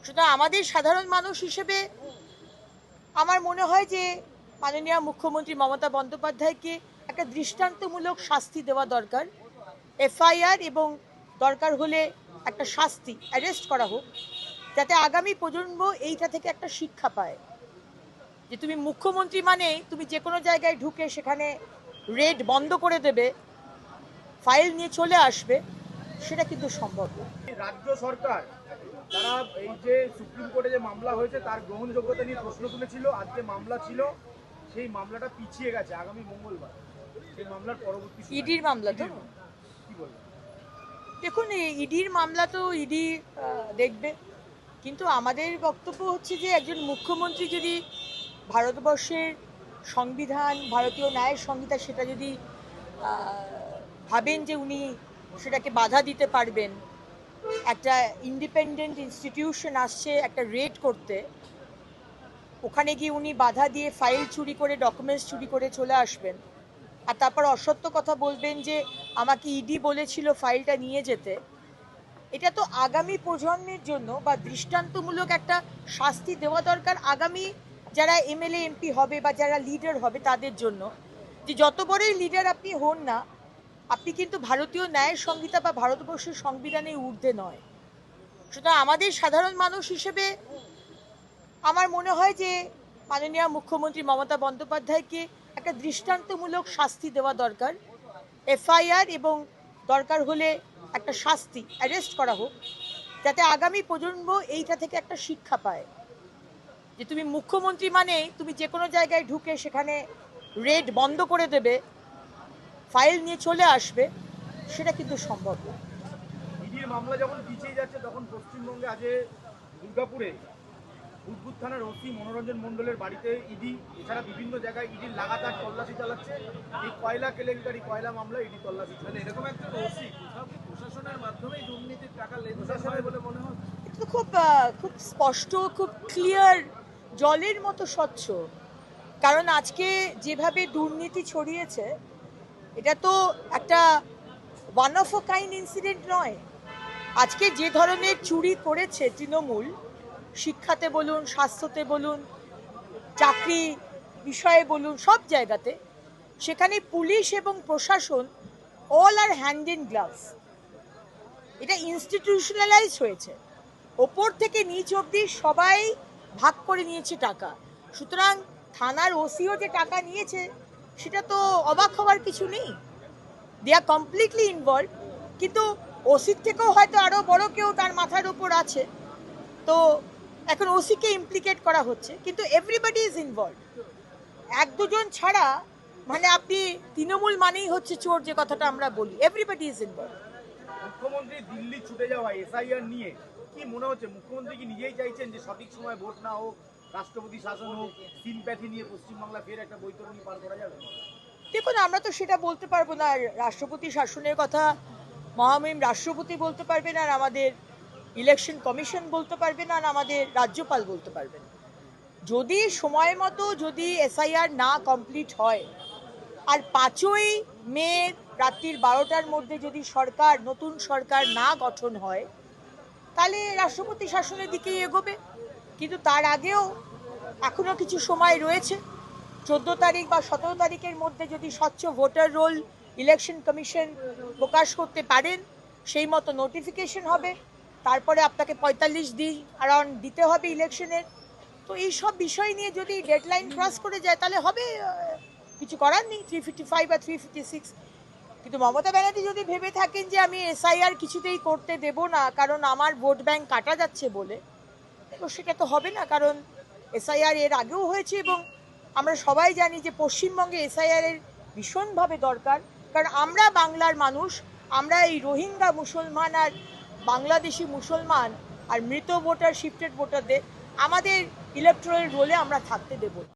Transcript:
সুতরাং আমাদের সাধারণ মানুষ হিসেবে আমার মনে হয় যে মাননীয় মুখ্যমন্ত্রী মমতা বন্দ্যোপাধ্যায়কে একটা দৃষ্টান্তমূলক শাস্তি দেওয়া দরকার। এফআইআর এবং দরকার হলে একটা শাস্তি, অ্যারেস্ট করা হোক, যাতে আগামী প্রজন্ম এইটা থেকে একটা শিক্ষা পায় যে তুমি মুখ্যমন্ত্রী মানে তুমি যে কোনো জায়গায় ঢুকে সেখানে রেড বন্ধ করে দেবে, ফাইল নিয়ে চলে আসবে, সেটা কিন্তু সম্ভব না। রাজ্য সরকার তারা এই যে সুপ্রিম কোর্টে যে মামলা হয়েছে তার গ্রহণযোগ্যতা নিয়ে প্রশ্ন তুলেছিল। আজকে মামলা ছিল, সেই মামলাটা পিছিয়ে গেছে আগামী মঙ্গলবার। সেই মামলার পরবর্তী ইডির মামলা তো কি বলবেন? দেখুন, ইডির মামলা তো ইডি দেখবে, কিন্তু আমাদের বক্তব্য হচ্ছে যে একজন মুখ্যমন্ত্রী যদি ভারতবর্ষের সংবিধান, ভারতীয় ন্যায় সংহিতা, সেটা যদি ভাবেন যে উনি সেটাকে বাধা দিতে পারবেন, একটা ইন্ডিপেন্ডেন্ট ইনস্টিটিউশন আসছে একটা রেড করতে, ওখানে গিয়ে উনি বাধা দিয়ে ফাইল চুরি করে, ডকুমেন্টস চুরি করে চলে আসবেন, আর তারপর অসত্য কথা বলবেন যে আমাকে ইডি বলেছিল ফাইলটা নিয়ে যেতে, এটা তো আগামী প্রজন্মের জন্য বা দৃষ্টান্তমূলক একটা শাস্তি দেওয়া দরকার আগামী যারা এমএলএ এমপি হবে বা যারা লিডার হবে তাদের জন্য, যে যত বড়ই লিডার আপনি হন না, আপনি কিন্তু ভারতীয় ন্যায় সংহিতা বা ভারতবর্ষের সংবিধানের ঊর্ধ্বে নয়। সুতরাং আমাদের সাধারণ মানুষ হিসেবে আমার মনে হয় যে মাননীয় মুখ্যমন্ত্রী মমতা বন্দ্যোপাধ্যায়কে একটা দৃষ্টান্তমূলক শাস্তি দেওয়া দরকার। এফআইআর এবং দরকার হলে একটা শাস্তি, অ্যারেস্ট করা হোক, যাতে আগামী প্রজন্ম এইটা থেকে একটা শিক্ষা পায় যে তুমি মুখ্যমন্ত্রী মানে তুমি যে কোনো জায়গায় ঢুকে সেখানে রেড বন্ধ করে দেবে, ফাইল নিয়ে চলে আসবে, সেটা কিন্তু সম্ভব না। ইডির মামলা যখন পিছিয়ে যাচ্ছে তখন পশ্চিমবঙ্গে আজ দুর্গাপুরে বুদবুদ থানার ওসি মনোরঞ্জন মণ্ডলের বাড়িতে ইডি, এছাড়া বিভিন্ন জায়গায় ইডির লাগাতার তল্লাশি চালাচ্ছে। এই কয়লা কেলেঙ্কারি, কয়লা মামলা ইডি তল্লাশি চলে। এরকম একটা ওসি প্রশাসনের মাধ্যমেই দুর্নীতির টাকা লেনদেন হয় বলে মনে হয়। এটা তো খুব স্পষ্ট, খুব ক্লিয়ার, জলের মতো স্বচ্ছ। কারণ আজকে যেভাবে দুর্নীতি ছড়িয়েছে, এটা তো একটা one of a kind incident নয়। আজকে যে ধরনের চুরি করেছে তৃণমূল, শিক্ষাতে বলুন, স্বাস্থ্যতে বলুন, চাকরি বিষয়ে বলুন, সব জায়গাতে, সেখানে পুলিশ এবং প্রশাসন all are hand in gloves. এটা ইনস্টিটিউশনালাইজ হয়েছে, ওপর থেকে নিচ অবধি সবাই ভাগ করে নিয়েছে টাকা। সুতরাং থানার ওসিও যে টাকা নিয়েছে সেটা তো অবাক হওয়ার কিছু নেই, দে আর কমপ্লিটলি ইনভলভ। কিন্তু ওসির থেকেও হয়তো আরও বড় কেউ তার মাথার উপর আছে, তো এখন ওসিকে ইমপ্লিকেট করা হচ্ছে, কিন্তু এভরিবডি ইজ ইনভলভ। এক দুজন ছাড়া মানে আপনি তৃণমূল মানেই হচ্ছে চোর, যে কথাটা আমরা বলি, এভরিবডি ইজ ইনভলভ। মুখ্যমন্ত্রী দিল্লি ছুটে যাওয়া এসআইআর নিয়ে কি মনে হচ্ছে? মুখ্যমন্ত্রী কি নিজেই চাইছেন যে সঠিক সময় ভোট না হোক, রাষ্ট্রপতি শাসন হোক, সিম্প্যাথি নিয়ে পশ্চিমবাংলা ফের একটা বৈতরণী পার করা যাবে? দেখুন, আমরা তো সেটা বলতে পারবো না। রাষ্ট্রপতি শাসনের কথা মহামহিম রাষ্ট্রপতি বলতে পারবেন, আর আমাদের ইলেকশন কমিশন বলতে পারবেন, আর আমাদের রাজ্যপাল বলতে পারবেন। যদি সময় মতো যদি এসআইআর না কমপ্লিট হয়, আর 5ই মে রাত্রির 12টার মধ্যে যদি নতুন সরকার না গঠন হয়, তাহলে রাষ্ট্রপতি শাসনের দিকেই এগোবে। কিন্তু তার আগেও এখনো কিছু সময় রয়েছে। 14 তারিখ বা 17 তারিখের মধ্যে যদি স্বচ্ছ ভোটার রোল ইলেকশন কমিশন প্রকাশ করতে পারেন, সেই মতো নোটিফিকেশন হবে, তারপরে আপনাকে 45 দিন অ্যারাউন্ড দিতে হবে ইলেকশনের। তো এই সব বিষয় নিয়ে যদি ডেডলাইন ক্রস করে যায় তাহলে হবে, কিছু করার নেই, 355 বা 356। কিন্তু মমতা ব্যানার্জি যদি ভেবে থাকেন যে আমি এসআইআর কিছুতেই করতে দেব না কারণ আমার ভোট ব্যাংক কাটা যাচ্ছে বলে, তো সেটা তো হবে না। কারণ এসআইআর এর আগেও হয়েছে এবং আমরা সবাই জানি যে পশ্চিমবঙ্গে এসআইআর এর ভীষণভাবে দরকার। কারণ আমরা বাংলার মানুষ, আমরা এই রোহিঙ্গা মুসলমান আর বাংলাদেশি মুসলমান আর মৃত ভোটার, শিফটেড ভোটারদের আমাদের ইলেকটোরাল রোলে আমরা থাকতে দেব না।